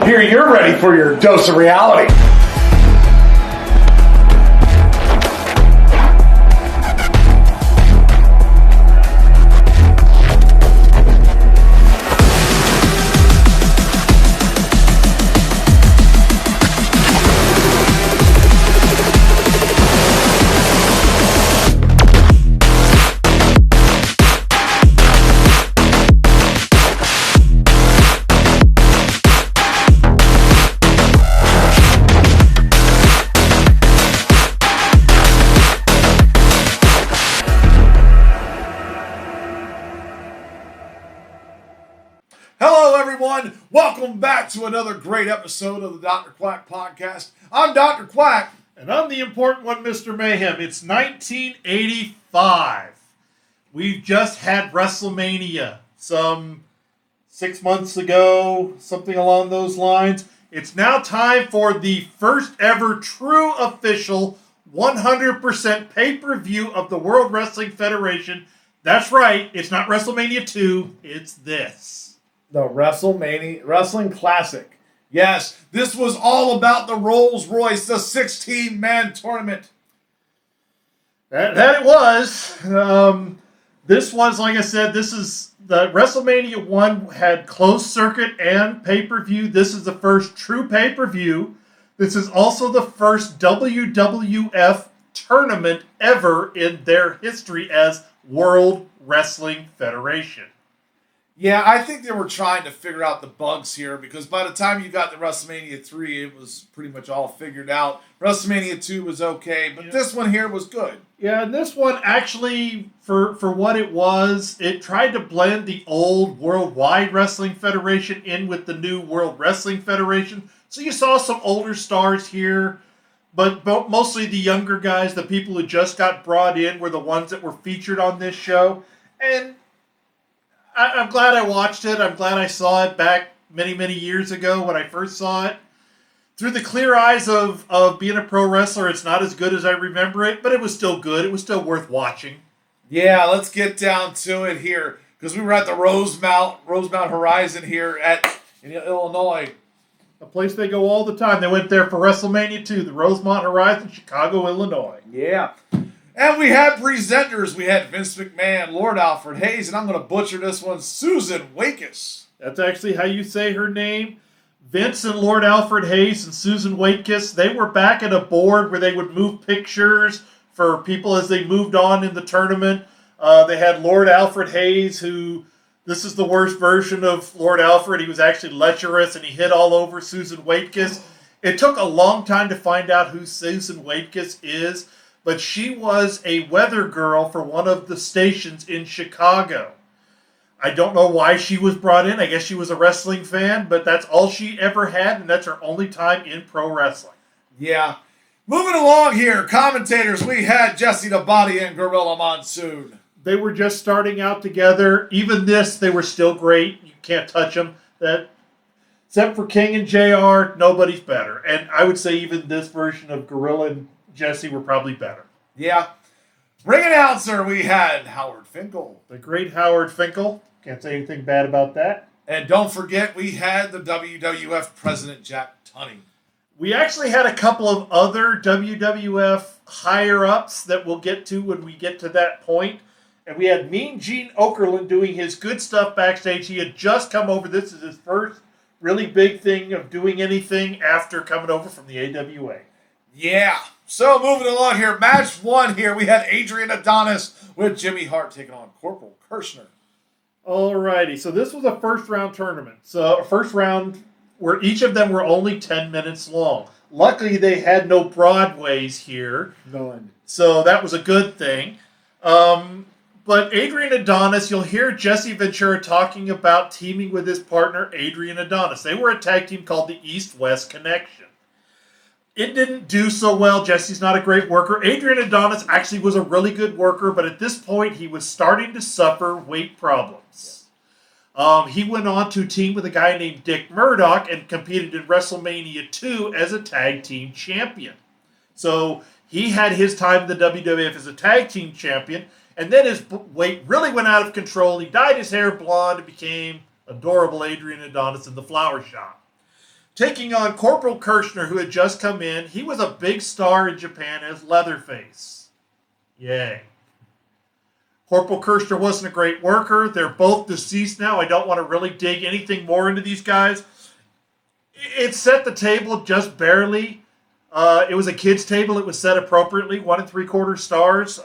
hear you're ready for your dose of reality. Welcome back to another great episode of the Dr. Quack Podcast. I'm Dr. Quack. And I'm the important one, Mr. Mayhem. It's 1985. We've just had WrestleMania some 6 months ago, something along those lines. It's now time for the first ever true official 100% pay-per-view of the World Wrestling Federation. That's right, it's not WrestleMania 2, it's this. The WrestleMania Wrestling Classic. Yes, this was all about the Rolls Royce, the 16-man tournament. That it was. This was, like I said, this is the WrestleMania 1 had closed circuit and pay-per-view. This is the first true pay-per-view. This is also the first WWF tournament ever in their history as World Wrestling Federation. Yeah, I think they were trying to figure out the bugs here because by the time you got to WrestleMania 3, it was pretty much all figured out. WrestleMania 2 was okay, but this one here was good. Yeah, and this one actually, for what it was, it tried to blend the old Worldwide Wrestling Federation in with the new World Wrestling Federation. So you saw some older stars here, but mostly the younger guys, the people who just got brought in, were the ones that were featured on this show. And I'm glad I watched it. I'm glad I saw it back many, many years ago when I first saw it. Through the clear eyes of being a pro wrestler, it's not as good as I remember it, but it was still good. It was still worth watching. Yeah, let's get down to it here because we were at the Rosemount Horizon here in Illinois. A place they go all the time. They went there for WrestleMania 2, the Rosemont Horizon, Chicago, Illinois. Yeah. And we had presenters. We had Vince McMahon, Lord Alfred Hayes, and I'm going to butcher this one, Susan Waitkis. That's actually how you say her name. Vince and Lord Alfred Hayes and Susan Waitkis, they were back at a board where they would move pictures for people as they moved on in the tournament. They had Lord Alfred Hayes, who, this is the worst version of Lord Alfred. He was actually lecherous, and he hit all over Susan Waitkis. It took a long time to find out who Susan Waitkis is, but she was a weather girl for one of the stations in Chicago. I don't know why she was brought in. I guess she was a wrestling fan, but that's all she ever had, and that's her only time in pro wrestling. Yeah. Moving along here, commentators, we had Jesse the Body and Gorilla Monsoon. They were just starting out together. Even this, they were still great. You can't touch them. Except for King and JR, nobody's better. And I would say even this version of Gorilla and Jesse were probably better. Yeah. Ring announcer, we had Howard Finkel. The great Howard Finkel. Can't say anything bad about that. And don't forget, we had the WWF President Jack Tunney. We actually had a couple of other WWF higher-ups that we'll get to when we get to that point. And we had Mean Gene Okerlund doing his good stuff backstage. He had just come over. This is his first really big thing of doing anything after coming over from the AWA. Yeah. So moving along here, match 1 here, we had Adrian Adonis with Jimmy Hart taking on Corporal Kirshner. Alrighty, so this was a first-round tournament. So a first round where each of them were only 10 minutes long. Luckily, they had no Broadways here. None. So that was a good thing. But Adrian Adonis, you'll hear Jesse Ventura talking about teaming with his partner, Adrian Adonis. They were a tag team called the East-West Connection. It didn't do so well. Jesse's not a great worker. Adrian Adonis actually was a really good worker, but at this point, he was starting to suffer weight problems. He went on to team with a guy named Dick Murdoch and competed in WrestleMania 2 as a tag team champion. So he had his time in the WWF as a tag team champion, and then his weight really went out of control. He dyed his hair blonde and became adorable Adrian Adonis in the flower shop. taking on Corporal Kirshner, who had just come in. He was a big star in Japan as Leatherface. Yay. Corporal Kirshner wasn't a great worker. They're both deceased now. I don't want to really dig anything more into these guys. It set the table just barely. It was a kid's table. It was set appropriately, 1 3/4 stars.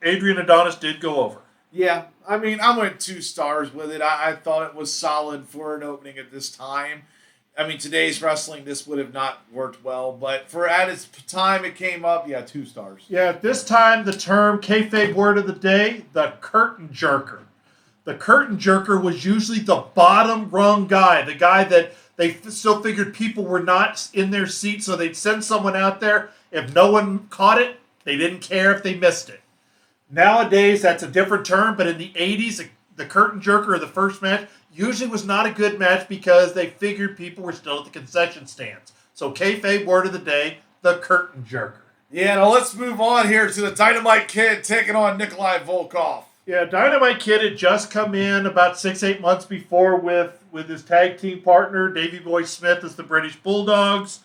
Adrian Adonis did go over. Yeah, I mean, I went 2 stars with it. I thought it was solid for an opening at this time. I mean, today's wrestling, this would have not worked well, but for at its time it came up, 2 stars. Yeah, at this time, the term kayfabe word of the day, the curtain jerker. The curtain jerker was usually the bottom rung guy, the guy that they still figured people were not in their seat, so they'd send someone out there. If no one caught it, they didn't care if they missed it. Nowadays, that's a different term, but in the 80s, the curtain jerker of the first match usually was not a good match because they figured people were still at the concession stands. So kayfabe word of the day, the curtain jerker. Yeah, now let's move on here to the Dynamite Kid taking on Nikolai Volkov. Yeah, Dynamite Kid had just come in about 6-8 months before with his tag team partner, Davey Boy Smith, as the British Bulldogs,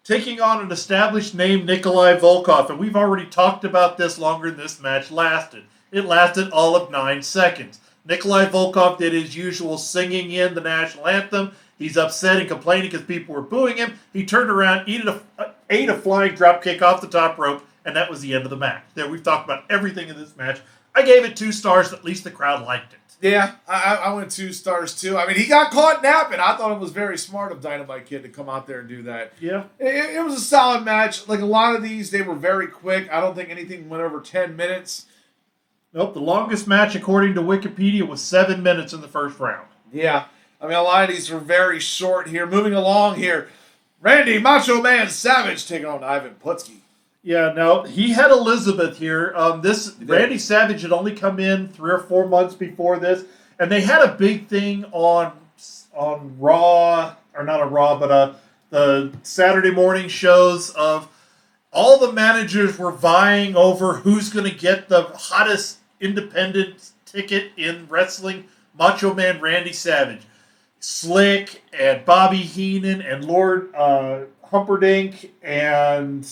taking on an established name, Nikolai Volkov. And we've already talked about this longer than this match lasted. It lasted all of 9 seconds. Nikolai Volkov did his usual singing in the national anthem. He's upset and complaining because people were booing him. He turned around, ate a flying dropkick off the top rope, and that was the end of the match. There, we've talked about everything in this match. I gave it 2 stars. At least the crowd liked it. Yeah, I went 2 stars too. I mean, he got caught napping. I thought it was very smart of Dynamite Kid to come out there and do that. Yeah. It was a solid match. Like a lot of these, they were very quick. I don't think anything went over 10 minutes. Nope, the longest match, according to Wikipedia, was 7 minutes in the first round. Yeah, I mean, a lot of these were very short here. Moving along here, Randy Macho Man Savage taking on Ivan Putski. Yeah, no, he had Elizabeth here. Randy Savage had only come in 3 or 4 months before this, and they had a big thing on Raw, or not on Raw, but the Saturday morning shows of all the managers were vying over who's going to get the hottest independent ticket in wrestling. Macho Man Randy Savage, Slick, and Bobby Heenan, and Lord Humperdinck, and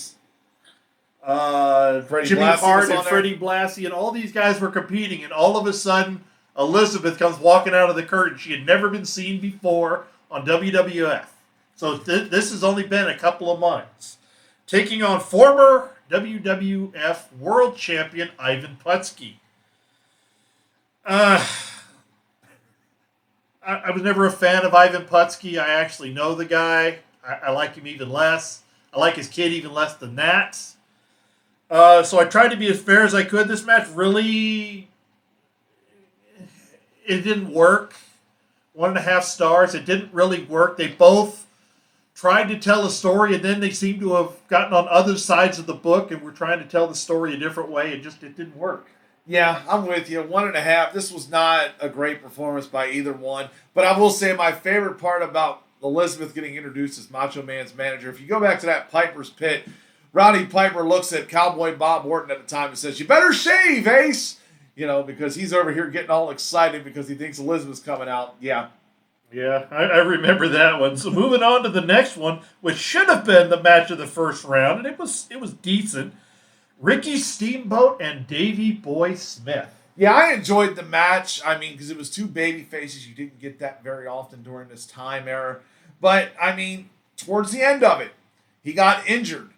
Jimmy Hart and Freddie Blassie, and all these guys were competing, and all of a sudden, Elizabeth comes walking out of the curtain. She had never been seen before on WWF. So this has only been a couple of months. Taking on former WWF World Champion Ivan Putski. I was never a fan of Ivan Putski. I actually know the guy. I like him even less. I like his kid even less than that. So I tried to be as fair as I could. This match really, it didn't work. 1.5 stars. It didn't really work. They both tried to tell a story, and then they seemed to have gotten on other sides of the book and were trying to tell the story a different way. It didn't work. Yeah, I'm with you. 1.5. This was not a great performance by either one. But I will say my favorite part about Elizabeth getting introduced as Macho Man's manager, if you go back to that Piper's Pit, Roddy Piper looks at Cowboy Bob Orton at the time and says, "You better shave, Ace!" You know, because he's over here getting all excited because he thinks Elizabeth's coming out. Yeah. Yeah, I remember that one. So moving on to the next one, which should have been the match of the first round, and it was decent. Ricky Steamboat and Davey Boy Smith. Yeah, I enjoyed the match. I mean, because it was 2 baby faces. You didn't get that very often during this time era. But, I mean, towards the end of it, he got injured.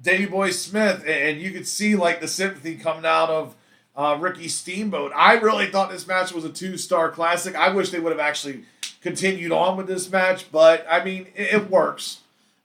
Davey Boy Smith, and you could see, like, the sympathy coming out of Ricky Steamboat. I really thought this match was a 2-star classic. I wish they would have actually continued on with this match, but, I mean, it works.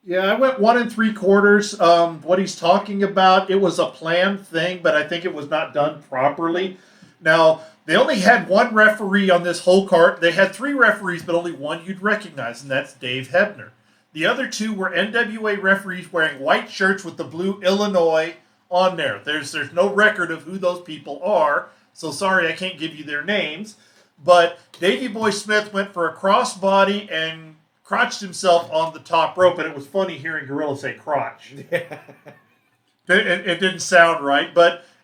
Yeah, I went 1 3/4. What he's talking about, it was a planned thing, but I think it was not done properly. Now, they only had 1 referee on this whole card. They had 3 referees, but only 1 you'd recognize, and that's Dave Hebner. The other 2 were NWA referees wearing white shirts with the blue Illinois on there. There's no record of who those people are, so sorry I can't give you their names. But Davey Boy Smith went for a crossbody and crotched himself on the top rope, and it was funny hearing Gorilla say crotch. It didn't sound right,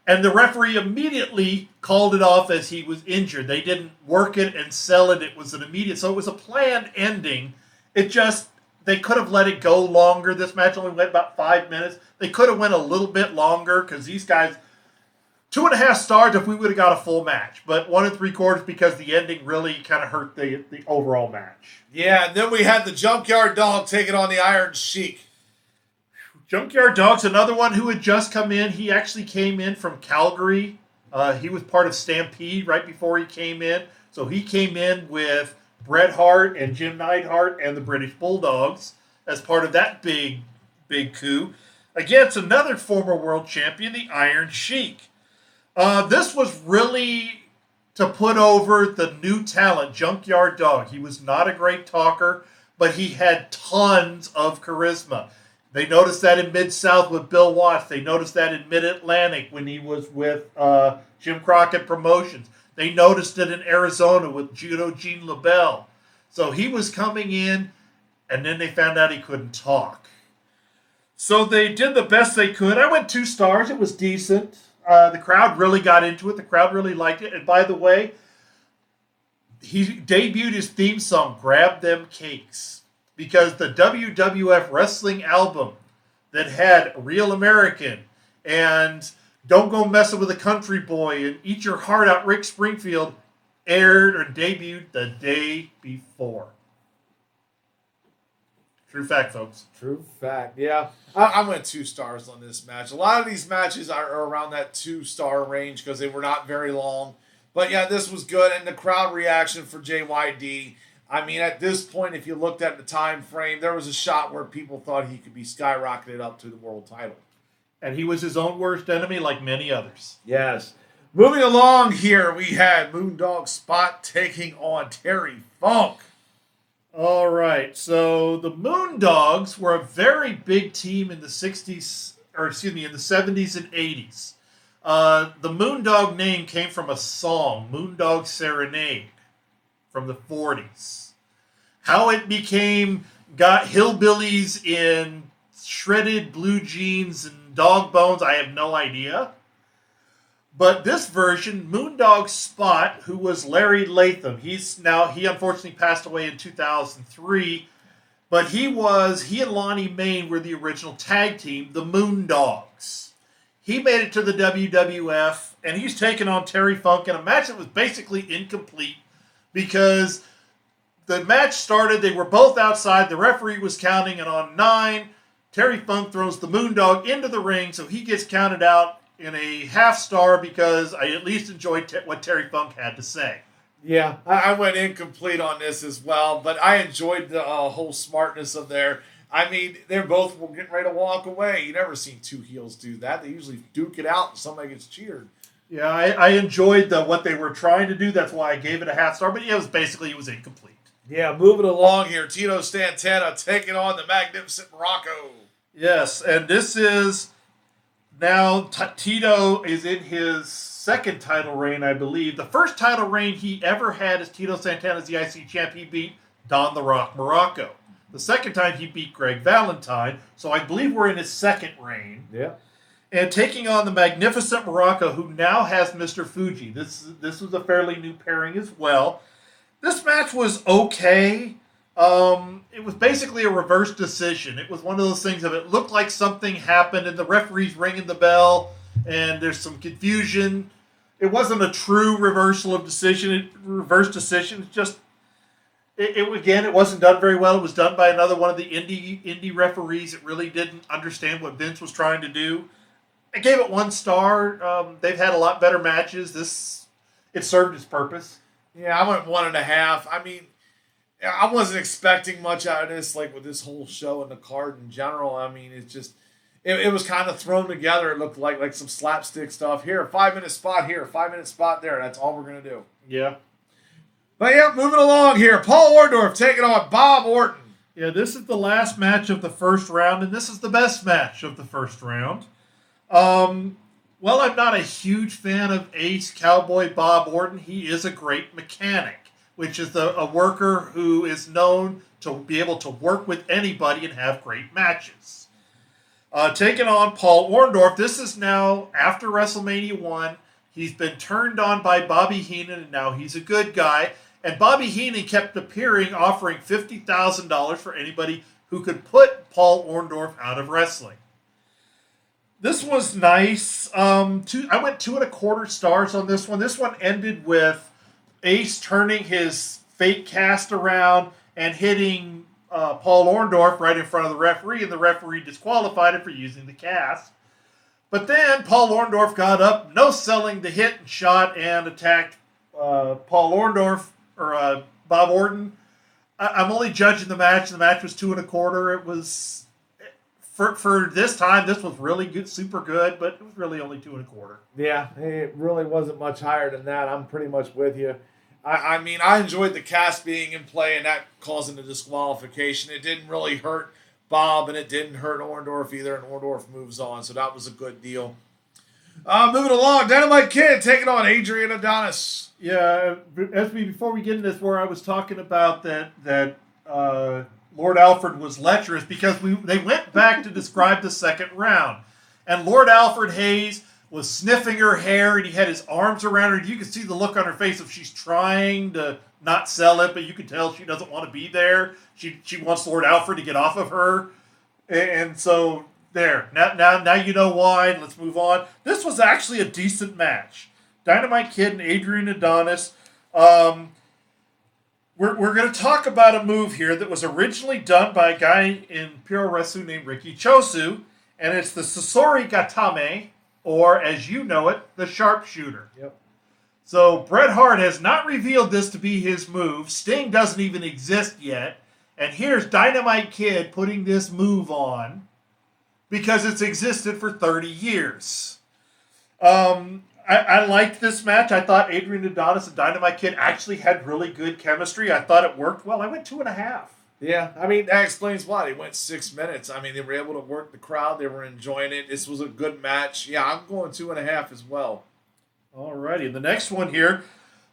and the referee immediately called it off as he was injured. They didn't work it and sell it. It was an immediate, so it was a planned ending. It just, they could have let it go longer. This match only went about 5 minutes. They could have went a little bit longer because these guys, 2.5 stars if we would have got a full match, but 1 3/4 because the ending really kind of hurt the overall match. Yeah, and then we had the Junkyard Dog taking on the Iron Sheik. Junkyard Dog's another one who had just come in. He actually came in from Calgary. He was part of Stampede right before he came in. So he came in with Bret Hart and Jim Neidhart and the British Bulldogs as part of that big coup against another former world champion, the Iron Sheik. This was really to put over the new talent, Junkyard Dog. He was not a great talker, but he had tons of charisma. They noticed that in Mid-South with Bill Watts. They noticed that in Mid-Atlantic when he was with Jim Crockett Promotions. They noticed it in Arizona with Judo Gene LaBelle. So he was coming in, and then they found out he couldn't talk. So they did the best they could. I went 2 stars. It was decent. The crowd really got into it. The crowd really liked it. And by the way, he debuted his theme song, Grab Them Cakes, because the WWF wrestling album that had Real American and Don't Go Messing with a Country Boy and Eat Your Heart Out, Rick Springfield, aired or debuted the day before. True fact, folks. True fact, yeah. I went 2 stars on this match. A lot of these matches are around that 2-star range because they were not very long. But yeah, this was good. And the crowd reaction for JYD, I mean, at this point, if you looked at the time frame, there was a shot where people thought he could be skyrocketed up to the world title. And he was his own worst enemy like many others. Yes. Moving along here, we had Moondog Spot taking on Terry Funk. All right, so the Moondogs were a very big team in the 60s, or excuse me, in the 70s and 80s. The Moondog name came from a song, Moondog Serenade, from the 40s. How it got hillbillies in shredded blue jeans and dog bones, I have no idea. But this version, Moondog Spot, who was Larry Latham, he unfortunately passed away in 2003, but he and Lonnie Main were the original tag team, the Moondogs. He made it to the WWF, and he's taken on Terry Funk in a match that was basically incomplete because the match started, they were both outside, the referee was counting, and on 9, Terry Funk throws the Moondog into the ring, so he gets counted out in a 1/2 star because I at least enjoyed what Terry Funk had to say. Yeah, I went incomplete on this as well, but I enjoyed the whole smartness of there. I mean, they're both getting ready to walk away. You never seen 2 heels do that. They usually duke it out and somebody gets cheered. Yeah, I enjoyed what they were trying to do. That's why I gave it a 1/2 star, but it was incomplete. Yeah, moving along here, Tito Santana taking on the Magnificent Morocco. Yes, and this is... Now, Tito is in his 2nd title reign, I believe. The first title reign he ever had as Tito Santana as the IC champ. He beat Don the Rock Morocco. The second time he beat Greg Valentine. So I believe we're in his 2nd reign. Yeah. And taking on the Magnificent Morocco, who now has Mr. Fuji. This was a fairly new pairing as well. This match was okay. It was basically a reverse decision. It was one of those things that it looked like something happened and the referee's ringing the bell and there's some confusion. It wasn't a true reverse decision. It's just, it wasn't done very well. It was done by another one of the indie referees that really didn't understand what Vince was trying to do. I gave it 1 star. They've had a lot better matches. It served its purpose. Yeah, I went 1.5. I mean, I wasn't expecting much out of this, like with this whole show and the card in general. I mean, it's just, it was kind of thrown together. It looked like some slapstick stuff. Here, 5-minute spot here, 5-minute spot there. That's all we're going to do. Yeah. But yeah, moving along here. Paul Orndorff taking on Bob Orton. Yeah, this is the last match of the first round, and this is the best match of the first round. Well, I'm not a huge fan of Ace Cowboy Bob Orton. He is a great mechanic, which is a worker who is known to be able to work with anybody and have great matches. Taking on Paul Orndorff, this is now after WrestleMania 1. He's been turned on by Bobby Heenan, and now he's a good guy. And Bobby Heenan kept appearing, offering $50,000 for anybody who could put Paul Orndorff out of wrestling. This was nice. I went 2.25 stars on this one. This one ended with Ace turning his fake cast around and hitting Paul Orndorff right in front of the referee, and the referee disqualified him for using the cast. But then Paul Orndorff got up, no selling the hit and shot, and attacked Paul Orndorff, or Bob Orton. I'm only judging the match. The match was 2.25. It was, for this time, this was really good, super good, but it was really only 2.25. Yeah, it really wasn't much higher than that. I'm pretty much with you. I mean, I enjoyed the cast being in play and that causing the disqualification. It didn't really hurt Bob, and it didn't hurt Orndorff either, and Orndorff moves on, so that was a good deal. Moving along, Dynamite Kid taking on Adrian Adonis. Yeah, before we get into this, where I was talking about that Lord Alfred was lecherous, because they went back to describe the second round, and Lord Alfred Hayes was sniffing her hair, and he had his arms around her. You could see the look on her face if she's trying to not sell it, but you can tell she doesn't want to be there. She wants Lord Alfred to get off of her. And so, there. Now you know why. Let's move on. This was actually a decent match. Dynamite Kid and Adrian Adonis. We're going to talk about a move here that was originally done by a guy in Pure Wrestling named Ricky Chosu, and it's the Sasori Gatame, or as you know it, the Sharpshooter. Yep. So Bret Hart has not revealed this to be his move. Sting doesn't even exist yet. And here's Dynamite Kid putting this move on because it's existed for 30 years. I liked this match. I thought Adrian Adonis and Dynamite Kid actually had really good chemistry. I thought it worked well. I went 2.5. Yeah, I mean, that explains why. They went 6 minutes. I mean, they were able to work the crowd. They were enjoying it. This was a good match. Yeah, I'm going 2.5 as well. Alrighty, the next one here,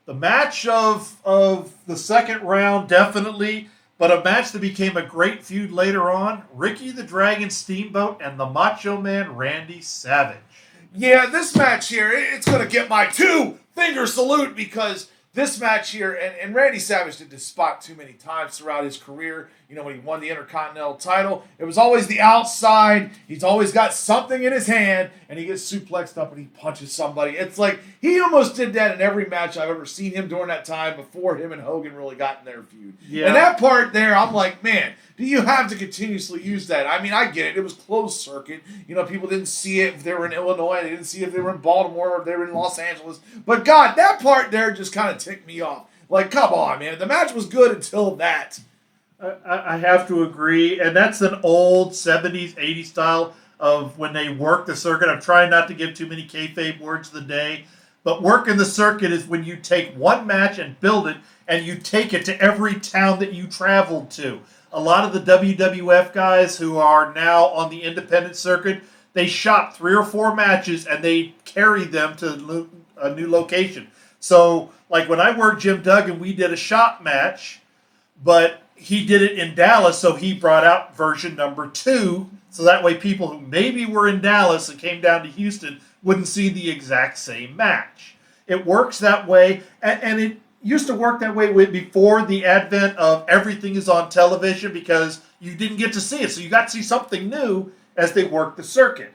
the match of the second round, definitely, but a match that became a great feud later on, Ricky the Dragon Steamboat and the Macho Man Randy Savage. Yeah, this match here, it's going to get my 2-finger salute, because this match here, and Randy Savage did this spot too many times throughout his career. You know, when he won the Intercontinental title, it was always the outside. He's always got something in his hand, and he gets suplexed up and he punches somebody. It's like he almost did that in every match I've ever seen him during that time before him and Hogan really got in their feud. Yeah. And that part there, I'm like, man, do you have to continuously use that? I mean, I get it. It was closed circuit. You know, people didn't see it if they were in Illinois. They didn't see it if they were in Baltimore or if they were in Los Angeles. But, God, that part there just kind of ticked me off. Like, come on, man. The match was good until that. I have to agree. And that's an old 70s, 80s style of when they work the circuit. I'm trying not to give too many kayfabe words of the day. But working the circuit is when you take one match and build it, and you take it to every town that you traveled to. A lot of the WWF guys who are now on the independent circuit, they shop 3 or 4 matches and they carry them to a new location. So, like when I worked Jim Duggan, we did a shop match, but he did it in Dallas, so he brought out version number 2, so that way people who maybe were in Dallas and came down to Houston wouldn't see the exact same match. It works that way, and it used to work that way before the advent of everything is on television, because you didn't get to see it. So you got to see something new as they worked the circuit.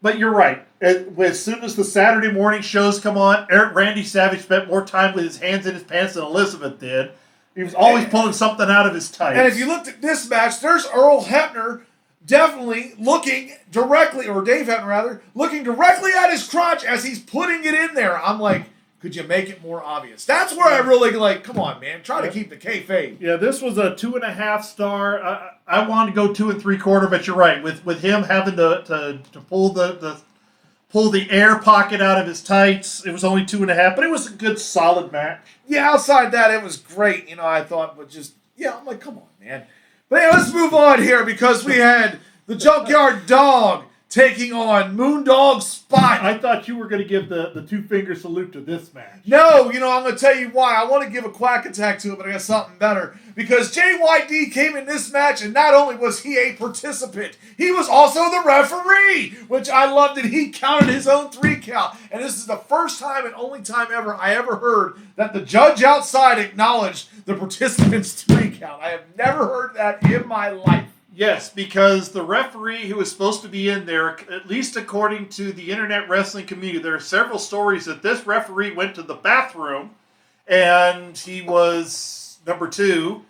But you're right. As soon as the Saturday morning shows come on, Randy Savage spent more time with his hands in his pants than Elizabeth did. He was always pulling something out of his tights. And if you looked at this match, there's Earl Hebner definitely looking directly, or Dave Hebner rather, looking directly at his crotch as he's putting it in there. I'm like, could you make it more obvious? That's where I really like, come on, man. Try to keep the kayfabe. Yeah, this was a 2.5 star. I wanted to go 2 3/4, but you're right. With him having to pull the air pocket out of his tights, it was only 2.5, but it was a good, solid match. Yeah, outside that, it was great. You know, I thought, but just, yeah, I'm like, come on, man. But yeah, let's move on here, because we had the Junkyard Dog taking on Moondog Spot. I thought you were going to give the 2-finger salute to this match. No, you know, I'm going to tell you why. I want to give a quack attack to it, but I got something better. Because JYD came in this match, and not only was he a participant, he was also the referee, which I loved that he counted his own 3 count. And this is the first time and only time ever I ever heard that the judge outside acknowledged the participant's 3 count. I have never heard that in my life. Yes, because the referee who was supposed to be in there, at least according to the internet wrestling community, there are several stories that this referee went to the bathroom and he was number 2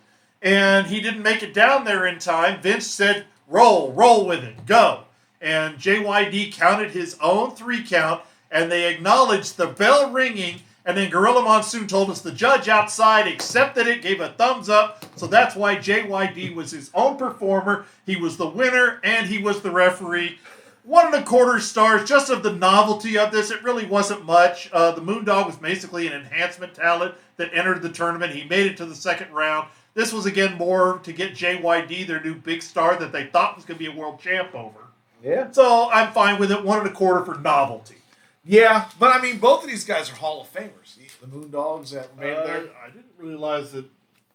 and he didn't make it down there in time. Vince said, roll with it, go. And JYD counted his own 3 count and they acknowledged the bell ringing. And then Gorilla Monsoon told us the judge outside accepted it, gave a thumbs up. So that's why JYD was his own performer. He was the winner and he was the referee. 1.25 stars just of the novelty of this. It really wasn't much. The Moondog was basically an enhancement talent that entered the tournament. He made it to the second round. This was, again, more to get JYD, their new big star that they thought was going to be a world champ over. Yeah. So I'm fine with it. 1.25 for novelty. Yeah, but I mean, both of these guys are Hall of Famers. The Moondogs that made there. I didn't realize that.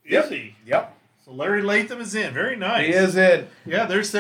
Yep. Is he? Yep. So Larry Latham is in. Very nice. He is in. Yeah, there's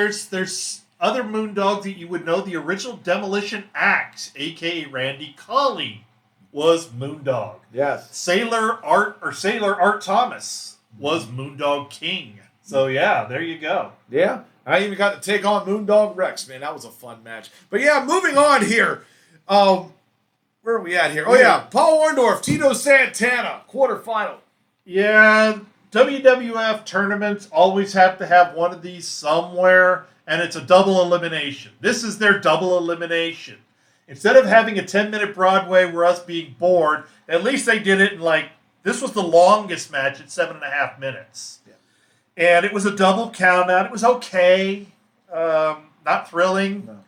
other Moondogs that you would know. The original Demolition Axe, a.k.a. Randy Colley, was Moondog. Yes. Sailor Art Thomas was Moondog King. So yeah, there you go. Yeah. I even got to take on Moondog Rex, man. That was a fun match. But yeah, moving on here. Where are we at here? Oh yeah, Paul Orndorff, Tito Santana, quarterfinal. Yeah, WWF tournaments always have to have one of these somewhere, and it's a double elimination. This is their double elimination. Instead of having a 10-minute Broadway where us being bored, at least they did it in this was the longest match at 7.5 minutes. Yeah. And it was a double count out. It was okay. Not thrilling. No.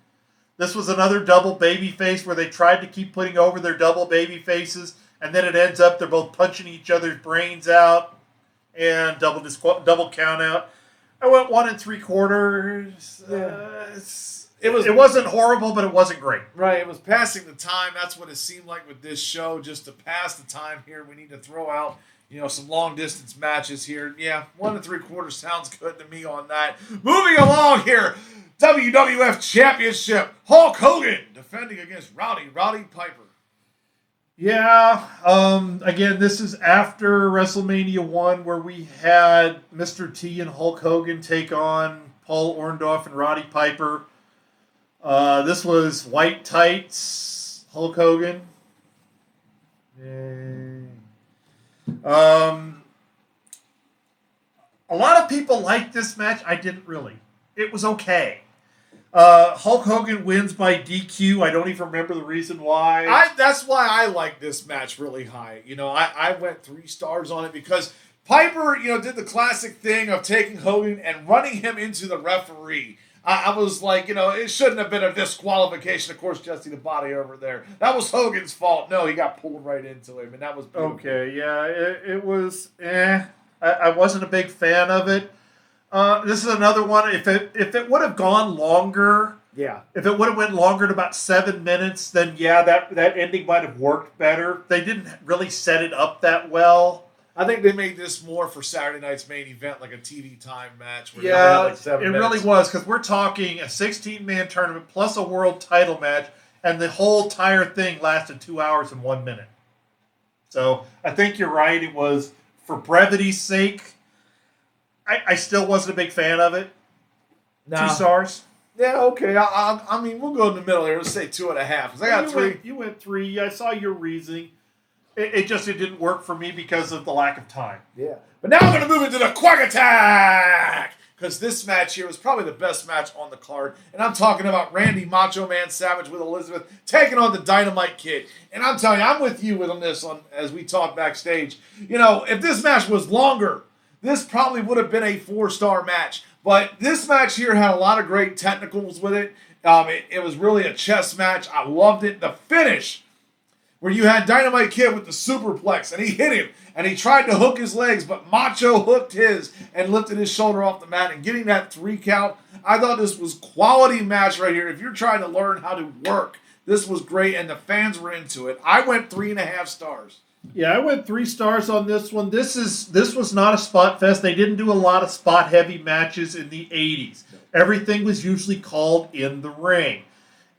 This was another double baby face where they tried to keep putting over their double baby faces, and then it ends up they're both punching each other's brains out and double count out. I went 1 3/4. It wasn't horrible, but it wasn't great. Right, it was passing the time. That's what it seemed like with this show, just to pass the time here. We need to throw out, some long distance matches here. Yeah, 1 3/4 sounds good to me on that. Moving along here. WWF Championship, Hulk Hogan defending against Roddy Piper. Yeah, again, this is after WrestleMania 1 where we had Mr. T and Hulk Hogan take on Paul Orndorff and Roddy Piper. This was white tights, Hulk Hogan. Yay. A lot of people liked this match. I didn't really. It was okay. Hulk Hogan wins by DQ. I don't even remember the reason why. That's why I like this match really high. I went 3 stars on it because Piper, did the classic thing of taking Hogan and running him into the referee. I was like, it shouldn't have been a disqualification. Of course, Jesse the Body over there. That was Hogan's fault. No, he got pulled right into him, and that was beautiful. Okay, yeah, it was, I wasn't a big fan of it. This is another one. If it would have gone longer, if it would have went longer to about 7 minutes, then that ending might have worked better. They didn't really set it up that well. I think they made this more for Saturday night's main event, like a TV time match. Where had 7 minutes. Really was, because we're talking a 16-man tournament plus a world title match, and the whole entire thing lasted 2 hours and 1 minute. So I think you're right. It was for brevity's sake. I still wasn't a big fan of it. No. 2 stars. Yeah, okay. I mean, we'll go in the middle here. Let's say 2.5. Because I got 3. You went 3. I saw your reasoning. It didn't work for me because of the lack of time. Yeah. But now I'm going to move into the Quack Attack. Because this match here was probably the best match on the card. And I'm talking about Randy Macho Man Savage with Elizabeth taking on the Dynamite Kid. And I'm telling you, I'm with you on this as we talk backstage. If this match was longer, this probably would have been a 4-star match. But this match here had a lot of great technicals with it. It was really a chess match. I loved it. The finish, where you had Dynamite Kid with the superplex, and he hit him, and he tried to hook his legs, but Macho hooked his and lifted his shoulder off the mat, and getting that 3 count, I thought this was quality match right here. If you're trying to learn how to work, this was great, and the fans were into it. I went 3.5 stars. Yeah, I went 3 stars on this one. This was not a spot fest. They didn't do a lot of spot heavy matches in the 80s. Everything was usually called in the ring.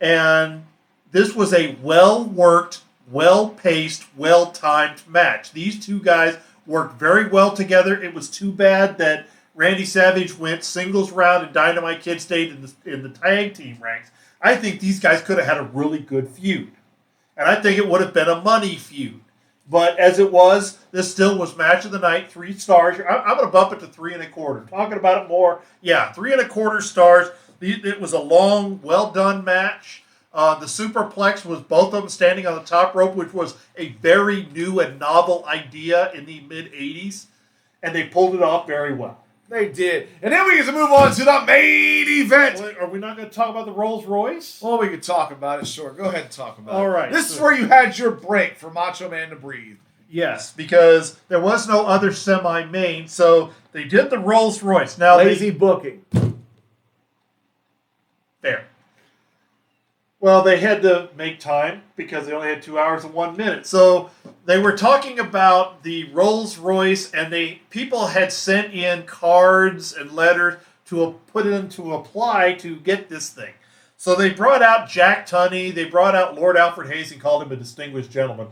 And this was a well-worked, well-paced, well-timed match. These 2 guys worked very well together. It was too bad that Randy Savage went singles route, and Dynamite Kid stayed in the tag team ranks. I think these guys could have had a really good feud. And I think it would have been a money feud. But as it was, this still was match of the night, 3 stars. I'm going to bump it to 3 1/4. Talking about it more, yeah, 3 1/4 stars. It was a long, well done match. The superplex was both of them standing on the top rope, which was a very new and novel idea in the mid '80s, and they pulled it off very well. They did. And then we get to move on to the main event. Wait, are we not going to talk about the Rolls Royce? Well, we could talk about it, sure. Go ahead and talk about it. All right. This is where you had your break for Macho Man to breathe. Yes, because there was no other semi-main, so they did the Rolls Royce. Now Lazy booking. Fair. Well, they had to make time because they only had 2 hours and 1 minute. So they were talking about the Rolls Royce, and people had sent in cards and letters to put in to apply to get this thing. So they brought out Jack Tunney, they brought out Lord Alfred Hayes and called him a distinguished gentleman.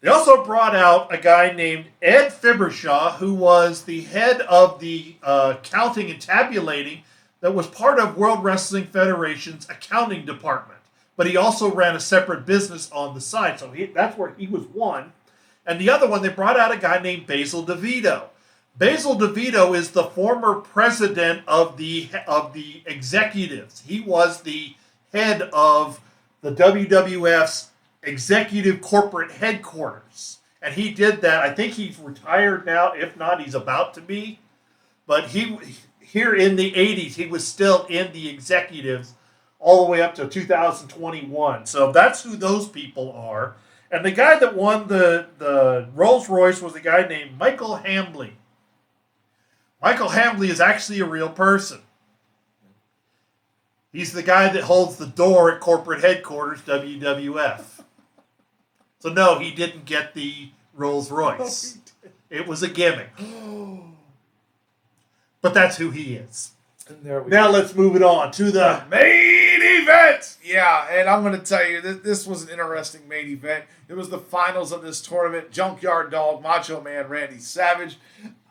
They also brought out a guy named Ed Fibershaw, who was the head of the counting and tabulating that was part of World Wrestling Federation's accounting department. But he also ran a separate business on the side, so that's where he was one. And the other one, they brought out a guy named Basil DeVito. Basil DeVito is the former president of the executives. He was the head of the WWF's executive corporate headquarters. And he did that. I think he's retired now. If not, he's about to be. But here in the 80s, he was still in the executives all the way up to 2021. So that's who those people are. And the guy that won the Rolls Royce was a guy named Michael Hambley. Michael Hambley is actually a real person. He's the guy that holds the door at corporate headquarters, WWF. So no, he didn't get the Rolls Royce. It was a gimmick. But that's who he is. And there we now go. Let's move it on to the main event. Yeah, and I'm going to tell you, this was an interesting main event. It was the finals of this tournament. Junkyard Dog, Macho Man, Randy Savage.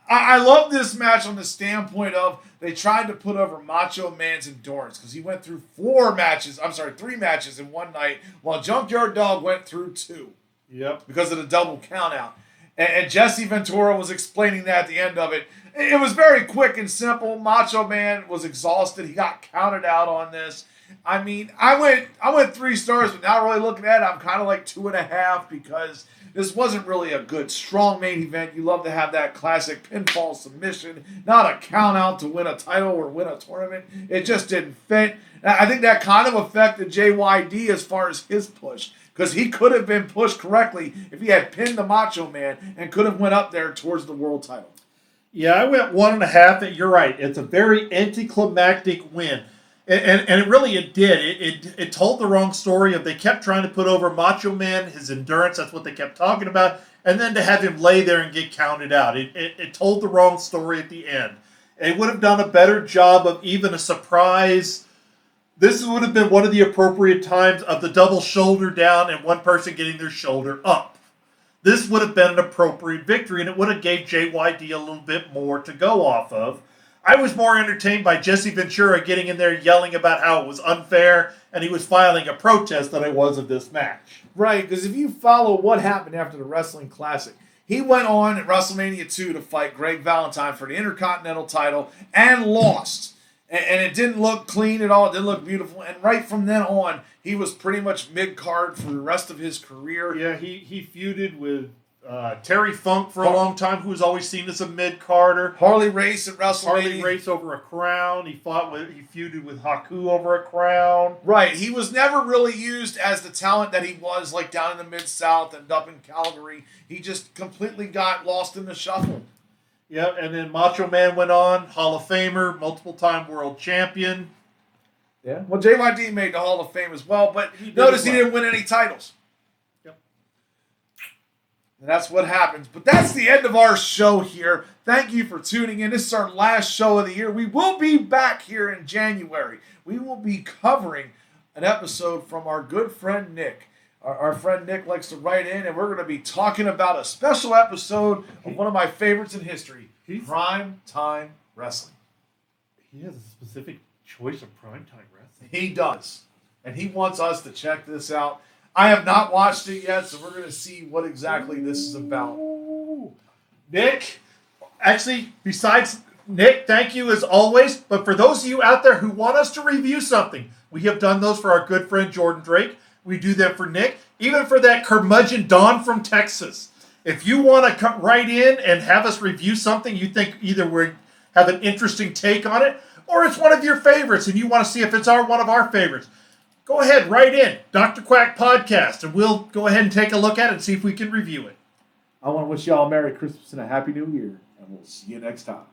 I love this match on the standpoint of they tried to put over Macho Man's endurance because he went through 3 matches in one night, while Junkyard Dog went through 2. Yep. Because of the double count out. And Jesse Ventura was explaining that at the end of it. It was very quick and simple. Macho Man was exhausted. He got counted out on this. I mean, I went 3 stars, but now really looking at it, I'm kind of like 2.5 because this wasn't really a good, strong main event. You love to have that classic pinfall submission, not a count out to win a title or win a tournament. It just didn't fit. I think that kind of affected JYD as far as his push. Because he could have been pushed correctly if he had pinned the Macho Man and could have went up there towards the world title. Yeah, I went 1.5. You're right. It's a very anticlimactic win. And it did. It told the wrong story of they kept trying to put over Macho Man, his endurance, that's what they kept talking about, and then to have him lay there and get counted out. It told the wrong story at the end. It would have done a better job of even a surprise. This would have been one of the appropriate times of the double shoulder down and one person getting their shoulder up. This would have been an appropriate victory, and it would have gave JYD a little bit more to go off of. I was more entertained by Jesse Ventura getting in there yelling about how it was unfair, and he was filing a protest than I was of this match. Right, because if you follow what happened after the Wrestling Classic, he went on at WrestleMania 2 to fight Greg Valentine for the Intercontinental title and lost. And it didn't look clean at all. It didn't look beautiful. And right from then on, he was pretty much mid-card for the rest of his career. Yeah, he feuded with Terry Funk for a long time, who was always seen as a mid-carder. Harley Race at WrestleMania. Harley Race over a crown. He feuded with Haku over a crown. Right. He was never really used as the talent that he was, like down in the Mid-South and up in Calgary. He just completely got lost in the shuffle. Yep, and then Macho Man went on, Hall of Famer, multiple-time world champion. Yeah. Well, JYD made the Hall of Fame as well, but notice he didn't win any titles. Yep. And that's what happens. But that's the end of our show here. Thank you for tuning in. This is our last show of the year. We will be back here in January. We will be covering an episode from our good friend Nick. Our friend Nick likes to write in, and we're going to be talking about a special episode of one of my favorites in history. Prime time wrestling. He has a specific choice of primetime wrestling. He does. And he wants us to check this out. I have not watched it yet, so we're going to see what exactly this is about. Nick, actually, besides Nick, thank you as always. But for those of you out there who want us to review something, we have done those for our good friend Jordan Drake. We do them for Nick. Even for that curmudgeon Don from Texas. If you want to come right in and have us review something you think either we have an interesting take on it, or it's one of your favorites and you want to see if it's one of our favorites, go ahead, write in Dr. Quack Podcast, and we'll go ahead and take a look at it and see if we can review it. I want to wish you all a Merry Christmas and a Happy New Year, and we'll see you next time.